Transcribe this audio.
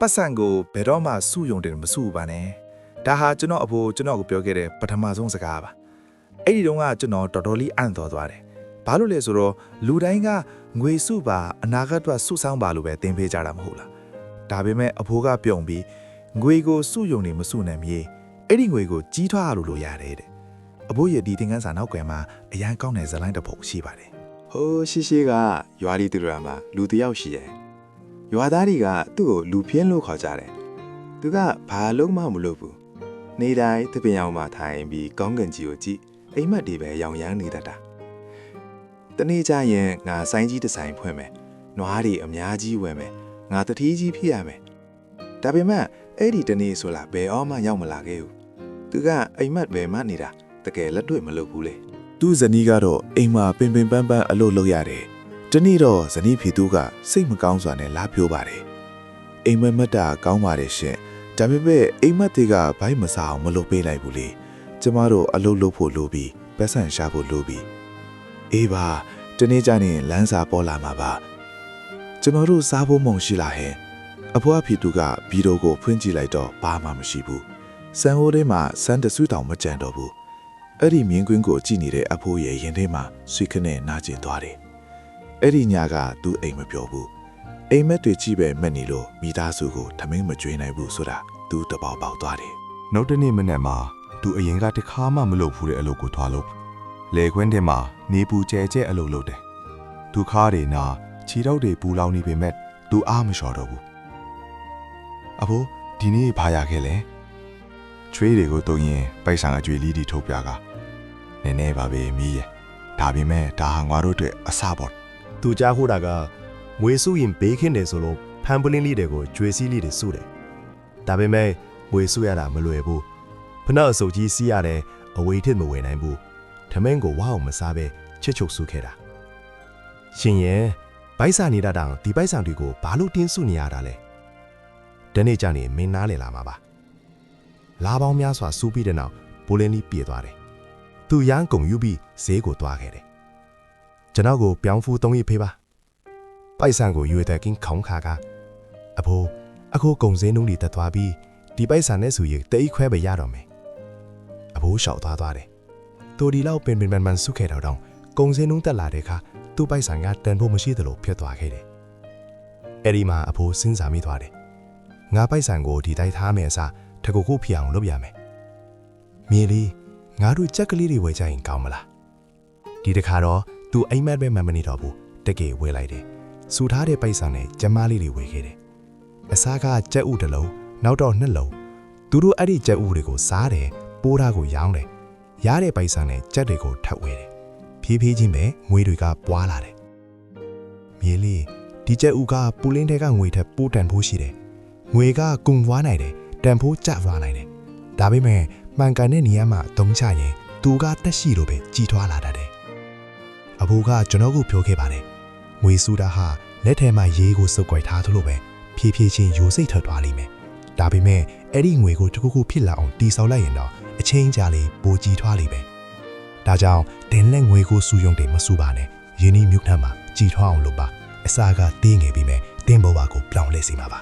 ပတ်စံကိုဘယ်တော့မှစုယုံတယ်မစုပါနဲ့ဒါဟာကျွန်တော်အဖိုးကျွန်တော်ကိုပြောခဲ့တဲ့ပထမဆုံးစကားပါအဲ့ဒီတုန်းကကျွန်တော်တော်တော်လေးအံ့တော်သွားတယ်ဘာလို့လဲဆိုတော့လူတိုင်းကငွေစုပါအနာဂတ်အတွက်စုဆောင်းပါလို့ပဲသင်ပေးကြတာမဟုတ်လားဒါပေမဲ့အဖိုးကပြုံပြီးငွေကိုစုယုံနေမစုနိုင်မြေအဲ့ဒီငွေကိုကြီးထွားလို့ရတယ်တဲ့အဖိုးရဲ့ဒီသင်ခန်းစာနောက်ကွယ်မှာအရန်ကောင်းတဲ့ဇာတ်လမ်းတစ်ပုဒ်ရှိပါတယ်ဟိုးရှိကရွာဒီတူရာမှာလူတယောက်ရှိတယ်ရွာသားတွေကသူ့ကိုလူပြင်းလို့ခေါ်ကြတယ်သူကဘာလုံးမှမလုပ်ဘူးနေတိုင်းသပင်အောင်မှထိုင်ပြီးကောင်းကင်ကြီးကိုကြည့်အိမ်မက်တွေပဲရောင်ရမ်းနေတတ်တာတနေ့ကျရင်ငါစိုင်းကြီးတစ်ဆိုင်ဖွင့်မယ်နွားတွေအများကြီးဝယ်မယ်ငါတတိကြီးဖြစ်ရမယ်ဒါပေမဲ့အဲ့ဒီတနေ့ဆိုလာဘယ်အောင်မှရောက်မလာခဲ့ဘူးသူကအိမ်မက်ပဲမှနေတာတကယ်လက်တွေ့မလုပ်ဘူးလေသူ့ဇနီးကတော့အိမ်မှာပင်ပန်းပန်းအလုပ်လုပ်ရတယ်တနေ့တော့ဇနီးဖေသူကစိတ်မကောင်းစွာနဲ့လာပြောပါတယ်အိမ်မက်တာကောင်းပါတယ်ရှင်ဒါပေမဲ့အိမ်မက်တွေကဘိုက်မစားအောင်မလုပ်ပေးလိုက်ဘူးလေကျမတို့အလုပ်လုပ်ဖို့လိုပြီးပတ်စံရှာဖို့လိုပြီးအေးပါတနေ့ကျရင်လမ်းစာပေါ်လာမှာပါကျွန်တော်တို့စားဖို့မုံရှိလာဟဲ့အဖွားဖေသူကဗီဒီယိုကိုဖွင့်ကြည့်လိုက်တော့ဘာမှမရှိဘူးစံဟိုးထဲမှာစမ်းတဆူတောင်မကြံတော့ဘူးအဲ့ဒီမြင်းကွင်းကိုကြည့်နေတဲ့အဖိုးရဲ့ရင်ထဲမှာဆွေခနဲ့နာကျင်သွားတယ်အဲ့ဒီညကသူအိမ်မပြောဘူးအိမ်မက်တွေကြီးပဲမက်နေလို့မိသားစုကိုထမင်းမကျွေးနိုင်ဘူးဆိုတာသူတပေါပေါက်သွားတယ်နောက်တနေ့မနေ့မှာသူအရင်ကတခါမှမလုပ်ဘူးတဲ့အလုပ်ကိုထွားလို့လေခွင်းထဲမှာနေပူကျဲကျဲအလုပ်လုပ်တယ်သူခါးတွေနာခြေထောက်တွေပူလောင်နေပေမဲ့သူအားမလျှော်တော့ဘူးအဖိုးဒီနေ့ဘာရခဲ့လဲချွေးတွေကိုတုံရင်ပိုက်ဆံအကျွေးလီးတီထုတ်ပြကနည်းနည်းပါပဲမီးရဲ့ဒါပေမဲ့ဒါဟာငါတို့အတွက်အစပေါ့သူကြားခိုးတာကငွေစုရင်ဘေးခင်းတယ်ဆိုလို့ဖန်ပလင်းလေးတွေကိုကျွေးစည်းလေးတွေစုတယ်ဒါပေမဲ့ငွေစုရတာမလွယ်ဘူးဖနှက်အစုပ်ကြီးစီးရတယ်အဝေးထစ်မဝင်နိုင်ဘူးထမင်းကိုဝါအောင်မစားပဲချစ်ချုပ်စုခဲ့တာရှင်ရဲ့ဘိုက်စာနေတာတောင်ဒီဘိုက်ဆံတွေကိုဘာလို့တင်းစုနေရတာလဲတနေ့ကျနေမင်းနားလေလာမှာပါလာပေါင်းများစွာစူးပြီးတဲ့နောက်ဘိုးလင်းလေးပြေသွားတယ်သူရန်ကုန်ယူပြီးဈေးကိုသွားခဲ့တယ်ကျွန်တော်ကိုပြောင်းဖူး3ရက်ဖေးပါပိုက်ဆံကိုရွေတဲ့ကင်းခေါင်းခါကအဖိုးအခုကုံစင်းနှုံးတွေတက်သွားပြီးဒီပိုက်ဆံနဲ့ဆိုရင်တိတ်ခွဲပဲရတော့မယ်အဖိုးလျှောက်သွားတယ်သူဒီလောက်ပင်ပန်ဆုခဲ့တော့ကုံစင်းနှုံးတက်လာတဲ့အခါသူ့ပိုက်ဆံကတန်ဖို့မရှိသလိုဖြစ်သွားခဲ့တယ်အဲ့ဒီမှာအဖိုးစဉ်းစားမိသွားတယ်ငါပိုက်ဆံကိုဒီတိုင်းထားမယ်အစားတကူခုဖြစ်အောင်လုပ်ရမယ်မြေလေးငါတို့ကြက်ကလေးတွေဝယ်ကြရင်ကောင်းမလားဒီတခါတော့သူအိမ်မက်ပဲမနေတော့ဘူးတကယ်ဝယ်လိုက်တယ်စူထားတဲ့ပိုက်ဆံနဲ့ကျမလေးတွေဝယ်ခဲ့တယ်အစားကကြက်ဥတစ်လုံးနောက်တော့2လုံးသူတို့အဲ့ဒီကြက်ဥတွေကိုစားတယ်ပိုးထားကိုရောင်းတယ်ရတဲ့ပိုက်ဆံနဲ့ကြက်တွေကိုထပ်ဝယ်တယ်ဖြည်းဖြည်းချင်းပဲငွေတွေကပွားလာတယ်မြေလေးဒီကြက်ဥကပူလင်းတဲ့ကငွေထက်ပိုးတန်ဖို့ရှိတယ်ငွေကကုံွားနိုင်တယ်တန်ဖိုးကျသွားနိုင်တယ်ဒါပေမဲ့မှန်ကန်တဲ့နေရာမှာတုံးချရင်သူကတက်ရှိလို့ပဲကြီးထွားလာတတ်တယ်အဖိုးကကျွန်တော်ကိုပြောခဲ့ပါတယ်ငွေစုတာဟာလက်ထဲမှာရေးကိုစုပ်ကွက်ထားသလိုပဲဖြည်းဖြည်းချင်းယိုစိတ်ထွက်သွားလိမ့်မယ်ဒါပေမဲ့အဲ့ဒီငွေကိုတစ်ခုခုဖြစ်လာအောင်တီဆောက်လိုက်ရင်တော့အချင်းကြာလေးပိုကြီးထွားလိမ့်မယ်ဒါကြောင့်တင်လက်ငွေကိုစုယုံတယ်မစုပါနဲ့ယင်းဤမြုပ်ထမ်းမှာကြီးထွားအောင်လုပ်ပါအစာကတင်းငယ်ပြီးမယ်တင်းဘောပါကိုပြောင်းလဲစေမှာပါ